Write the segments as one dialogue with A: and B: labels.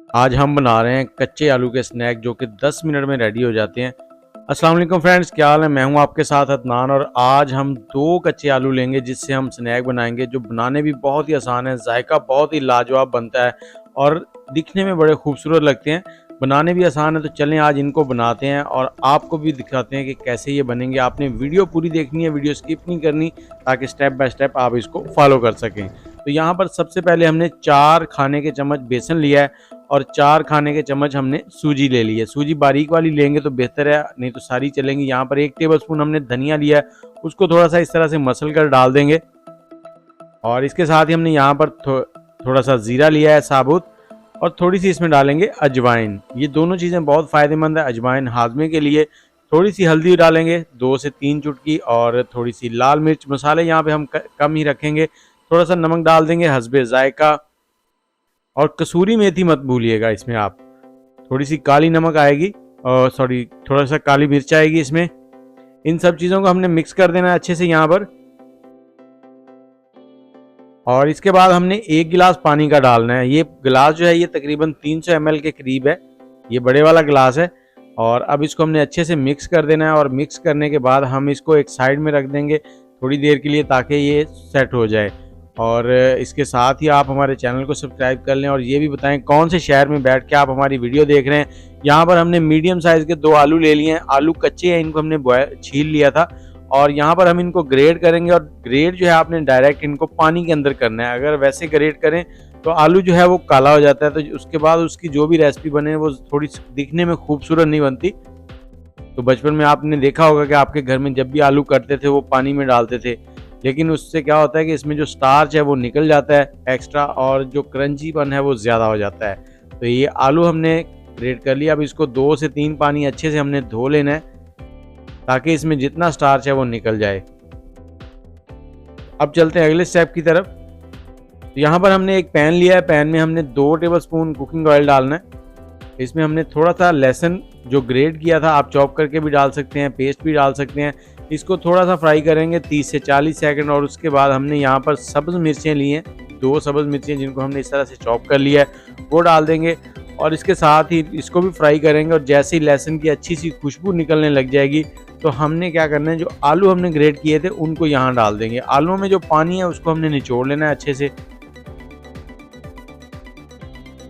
A: आज हम बना रहे हैं कच्चे आलू के स्नैक जो कि 10 मिनट में रेडी हो जाते हैं। अस्सलाम वालेकुम फ्रेंड्स, क्या हाल है। मैं हूं आपके साथ अदनान और आज हम 2 कच्चे आलू लेंगे जिससे हम स्नैक बनाएंगे जो बनाने भी बहुत ही आसान है, जायका बहुत ही लाजवाब बनता है और दिखने में बड़े खूबसूरत लगते हैं। बनाने भी आसान है, तो चलें आज इनको बनाते हैं और आपको भी दिखाते हैं कि कैसे ये बनेंगे। आपने वीडियो पूरी देखनी है, वीडियो स्किप नहीं करनी, ताकि स्टेप बाय स्टेप आप इसको फॉलो कर सकें। तो यहाँ पर सबसे पहले हमने 4 खाने के चम्मच बेसन लिया है और 4 खाने के चम्मच हमने सूजी ले ली है। सूजी बारीक वाली लेंगे तो बेहतर है, नहीं तो सारी चलेंगी। यहाँ पर 1 टेबलस्पून हमने धनिया लिया है, उसको थोड़ा सा इस तरह से मसल कर डाल देंगे। और इसके साथ ही हमने यहाँ पर थोड़ा सा ज़ीरा लिया है साबुत, और थोड़ी सी इसमें डालेंगे अजवाइन। ये दोनों चीज़ें बहुत फ़ायदेमंद है अजवाइन हाजमे के लिए। थोड़ी सी हल्दी डालेंगे 2 से 3 चुटकी, और थोड़ी सी लाल मिर्च। मसाले यहाँ पे हम कम ही रखेंगे। थोड़ा सा नमक डाल देंगे हस्बे जायका, और कसूरी मेथी मत भूलिएगा इसमें आप। थोड़ी सी काली नमक आएगी, और सॉरी थोड़ा सा काली मिर्च आएगी इसमें। इन सब चीज़ों को हमने मिक्स कर देना है अच्छे से यहाँ पर। और इसके बाद हमने 1 गिलास पानी का डालना है। ये गिलास जो है ये तकरीबन 300 ml के करीब है, ये बड़े वाला गिलास है। और अब इसको हमने अच्छे से मिक्स कर देना है, और मिक्स करने के बाद हम इसको एक साइड में रख देंगे थोड़ी देर के लिए, ताकि ये सेट हो जाए। और इसके साथ ही आप हमारे चैनल को सब्सक्राइब कर लें और ये भी बताएं कौन से शहर में बैठ के आप हमारी वीडियो देख रहे हैं। यहाँ पर हमने मीडियम साइज़ के 2 आलू ले लिए हैं। आलू कच्चे हैं, इनको हमने छील लिया था। और यहाँ पर हम इनको ग्रेड करेंगे, और ग्रेड जो है आपने डायरेक्ट इनको पानी के अंदर करना है। अगर वैसे ग्रेड करें तो आलू जो है वो काला हो जाता है, तो उसके बाद उसकी जो भी रेसिपी बने वो थोड़ी दिखने में खूबसूरत नहीं बनती। तो बचपन में आपने देखा होगा कि आपके घर में जब भी आलू कटते थे वो पानी में डालते थे, लेकिन उससे क्या होता है कि इसमें जो स्टार्च है वो निकल जाता है एक्स्ट्रा, और जो क्रंचीपन है वो ज़्यादा हो जाता है। तो ये आलू हमने ग्रेड कर लिया। अब इसको 2 से 3 पानी अच्छे से हमने धो लेना है, ताकि इसमें जितना स्टार्च है वो निकल जाए। अब चलते हैं अगले स्टेप की तरफ। तो यहाँ पर हमने एक पैन लिया है, पैन में हमने 2 टेबलस्पून कुकिंग ऑयल डालना है। इसमें हमने थोड़ा सा लहसुन जो ग्रेट किया था, आप चॉप करके भी डाल सकते हैं, पेस्ट भी डाल सकते हैं। इसको थोड़ा सा फ्राई करेंगे 30 से 40 सेकंड। और उसके बाद हमने यहाँ पर सब्ज़ मिर्चें ली हैं, 2 सब्ज़ मिर्चें जिनको हमने इस तरह से चॉप कर लिया है, वो डाल देंगे। और इसके साथ ही इसको भी फ्राई करेंगे। और जैसे ही लहसुन की अच्छी सी खुशबू निकलने लग जाएगी, तो हमने क्या करना है, जो आलू हमने ग्रेट किए थे उनको यहाँ डाल देंगे। आलू में जो पानी है उसको हमने निचोड़ लेना है अच्छे से।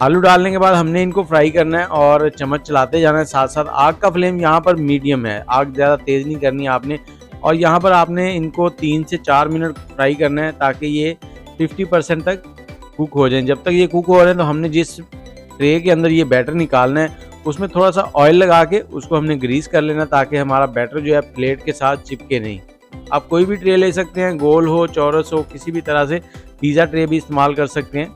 A: आलू डालने के बाद हमने इनको फ्राई करना है और चम्मच चलाते जाना है साथ साथ। आग का फ्लेम यहाँ पर मीडियम है, आग ज़्यादा तेज़ नहीं करनी है आपने। और यहाँ पर आपने इनको 3 से 4 मिनट फ्राई करना है, ताकि ये 50% तक कुक हो जाए। जब तक ये कुक हो रहे हैं तो हमने जिस ट्रे के अंदर ये बैटर निकालना है उसमें थोड़ा सा ऑयल लगा के उसको हमने ग्रीस कर लेना, ताकि हमारा बैटर जो है प्लेट के साथ चिपके नहीं। आप कोई भी ट्रे ले सकते हैं, गोल हो, चौरस हो, किसी भी तरह से। पिज़्ज़ा ट्रे भी इस्तेमाल कर सकते हैं।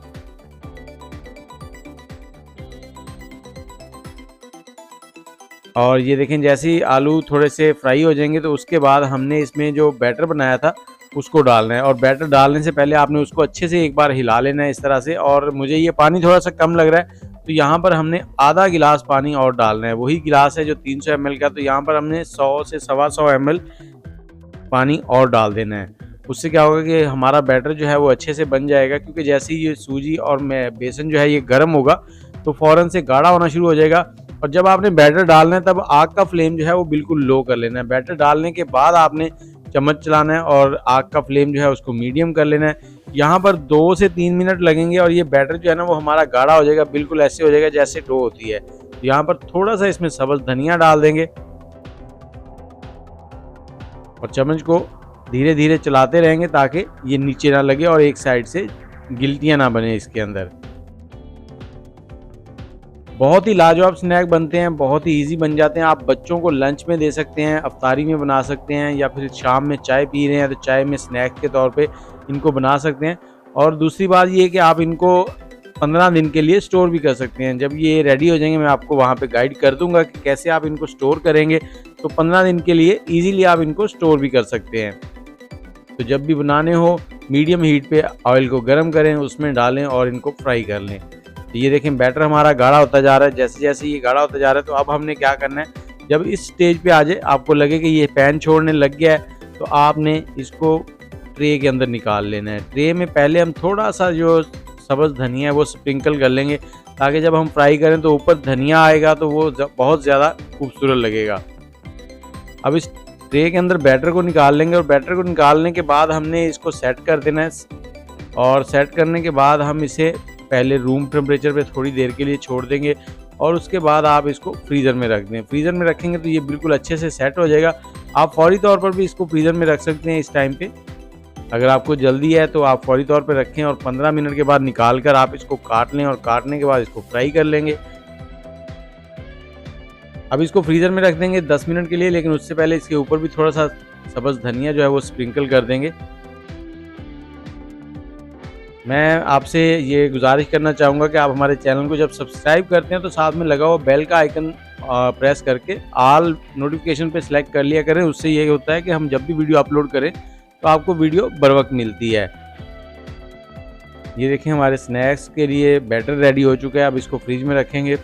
A: और ये देखें, जैसे ही आलू थोड़े से फ्राई हो जाएंगे तो उसके बाद हमने इसमें जो बैटर बनाया था उसको डालना है। और बैटर डालने से पहले आपने उसको अच्छे से एक बार हिला लेना है इस तरह से। और मुझे ये पानी थोड़ा सा कम लग रहा है, तो यहाँ पर हमने आधा गिलास पानी और डालना है। वही गिलास है जो 300 ml का, तो यहाँ पर हमने 100 से 125 ml पानी और डाल देना है। उससे क्या होगा कि हमारा बैटर जो है वो अच्छे से बन जाएगा, क्योंकि जैसे ही ये सूजी और बेसन जो है ये गर्म होगा तो फ़ौरन से गाढ़ा होना शुरू हो जाएगा। और जब आपने बैटर डालना है तब आग का फ्लेम जो है वो बिल्कुल लो कर लेना है। बैटर डालने के बाद आपने चम्मच चलाना है और आग का फ्लेम जो है उसको मीडियम कर लेना है। यहाँ पर 2 से 3 मिनट लगेंगे और ये बैटर जो है ना वो हमारा गाढ़ा हो जाएगा, बिल्कुल ऐसे हो जाएगा जैसे डो होती है। तो यहाँ पर थोड़ा सा इसमें सब्ज़ धनिया डाल देंगे और चम्मच को धीरे धीरे चलाते रहेंगे, ताकि ये नीचे ना लगे और एक साइड से गिल्टियाँ ना बने इसके अंदर। बहुत ही लाजवाब स्नैक बनते हैं, बहुत ही इजी बन जाते हैं। आप बच्चों को लंच में दे सकते हैं, अफ्तारी में बना सकते हैं, या फिर शाम में चाय पी रहे हैं तो चाय में स्नैक के तौर पे इनको बना सकते हैं। और दूसरी बात ये है कि आप इनको 15 दिन के लिए स्टोर भी कर सकते हैं। जब ये रेडी हो जाएंगे मैं आपको वहाँ पे गाइड कर दूंगा कि कैसे आप इनको स्टोर करेंगे। तो 15 दिन के लिए ईजीली आप इनको स्टोर भी कर सकते हैं। तो जब भी बनाने हो मीडियम हीट पे ऑयल को गर्म करें, उसमें डालें और इनको फ्राई कर लें। तो ये देखें बैटर हमारा गाढ़ा होता जा रहा है। जैसे जैसे ये गाढ़ा होता जा रहा है तो अब हमने क्या करना है, जब इस स्टेज पे आ जाए, आपको लगे कि ये पैन छोड़ने लग गया है, तो आपने इसको ट्रे के अंदर निकाल लेना है। ट्रे में पहले हम थोड़ा सा जो सब्ज़ धनिया है वो स्प्रिंकल कर लेंगे, ताकि जब हम फ्राई करें तो ऊपर धनिया आएगा तो वो बहुत ज़्यादा खूबसूरत लगेगा। अब इस ट्रे के अंदर बैटर को निकाल लेंगे और बैटर को निकालने के बाद हमने इसको सेट कर देना है और सेट करने के बाद हम इसे पहले रूम टेम्परेचर पे थोड़ी देर के लिए छोड़ देंगे और उसके बाद आप इसको फ्रीज़र में रख दें। फ्रीज़र में रखेंगे तो ये बिल्कुल अच्छे से सेट हो जाएगा। आप फौरी तौर पर भी इसको फ्रीज़र में रख सकते हैं इस टाइम पे। अगर आपको जल्दी है तो आप फौरी तौर पे रखें और 15 मिनट के बाद निकाल कर आप इसको काट लें और काटने के बाद इसको फ्राई कर लेंगे। अब इसको फ्रीज़र में रख देंगे 10 मिनट के लिए, लेकिन उससे पहले इसके ऊपर भी थोड़ा सा सब्ज़ धनिया जो है वो स्प्रिंकल कर देंगे। मैं आपसे ये गुजारिश करना चाहूँगा कि आप हमारे चैनल को जब सब्सक्राइब करते हैं तो साथ में लगा हुआ बेल का आइकन प्रेस करके ऑल नोटिफिकेशन पे सिलेक्ट कर लिया करें। उससे ये होता है कि हम जब भी वीडियो अपलोड करें तो आपको वीडियो बर वक्त मिलती है। ये देखिए हमारे स्नैक्स के लिए बैटर रेडी हो चुका है। अब इसको फ्रिज में रखेंगे।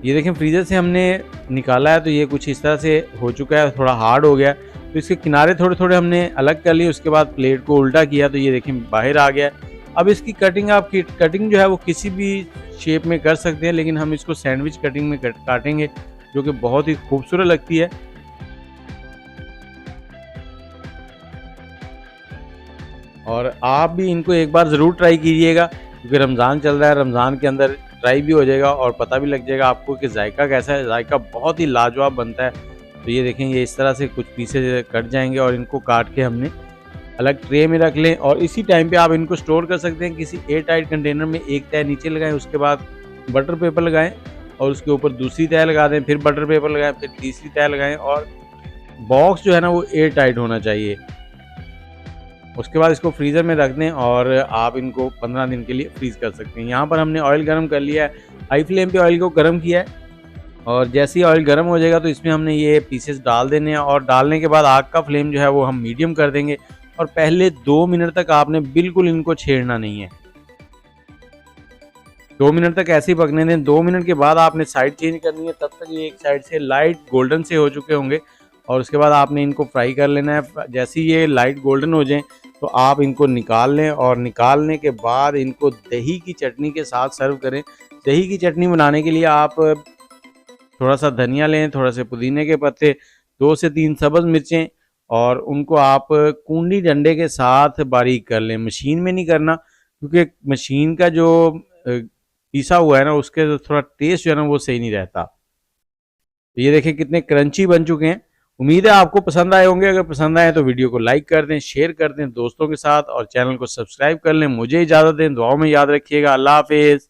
A: ये देखें फ्रीज़र से हमने निकाला है तो ये कुछ इस तरह से हो चुका है, थोड़ा हार्ड हो गया। तो इसके किनारे थोड़े थोड़े हमने अलग कर लिए, उसके बाद प्लेट को उल्टा किया तो ये देखें बाहर आ गया। अब इसकी कटिंग जो है वो किसी भी शेप में कर सकते हैं, लेकिन हम इसको सैंडविच कटिंग में काटेंगे जो कि बहुत ही खूबसूरत लगती है। और आप भी इनको एक बार ज़रूर ट्राई कीजिएगा क्योंकि रमज़ान चल रहा है। रमज़ान के अंदर ट्राई भी हो जाएगा और पता भी लग जाएगा आपको कि जायका कैसा है। जायका बहुत ही लाजवाब बनता है। तो ये देखें ये इस तरह से कुछ पीसेज कट जाएंगे और इनको काट के हमने अलग ट्रे में रख लें और इसी टाइम पे आप इनको स्टोर कर सकते हैं किसी एयर टाइट कंटेनर में। एक तह नीचे लगाएं, उसके बाद बटर पेपर लगाएं और उसके ऊपर दूसरी तह लगा दें, फिर बटर पेपर लगाएं, फिर तीसरी तह लगाएं और बॉक्स जो है ना वो एयर टाइट होना चाहिए। उसके बाद इसको फ्रीज़र में रख दें और आप इनको 15 दिन के लिए फ्रीज़ कर सकते हैं। यहाँ पर हमने ऑयल गर्म कर लिया है, हाई फ्लेम पे ऑयल को गर्म किया है और जैसे ही ऑयल गर्म हो जाएगा तो इसमें हमने ये पीसेस डाल देने हैं और डालने के बाद आग का फ्लेम जो है वो हम मीडियम कर देंगे और पहले 2 मिनट तक आपने बिल्कुल इनको छेड़ना नहीं है। 2 मिनट तक ऐसे ही पकने दें। 2 मिनट के बाद आपने साइड चेंज करनी है, तब तक ये एक साइड से लाइट गोल्डन से हो चुके होंगे और उसके बाद आपने इनको फ्राई कर लेना है। जैसे ही ये लाइट गोल्डन हो जाएं तो आप इनको निकाल लें और निकालने के बाद इनको दही की चटनी के साथ सर्व करें। दही की चटनी बनाने के लिए आप थोड़ा सा धनिया लें, थोड़ा से पुदीने के पत्ते, 2 से 3 सब्ज़ मिर्चें और उनको आप कूंडी डंडे के साथ बारीक कर लें। मशीन में नहीं करना क्योंकि मशीन का जो पीसा हुआ है ना उसके थोड़ा टेस्ट जो है ना वो सही नहीं रहता। ये देखें कितने क्रंची बन चुके हैं। उम्मीद है आपको पसंद आए होंगे। अगर पसंद आए तो वीडियो को लाइक कर दें, शेयर कर दें दोस्तों के साथ और चैनल को सब्सक्राइब कर लें। मुझे इजाज़त दें, दुआओं में याद रखिएगा। अल्लाह हाफिज़।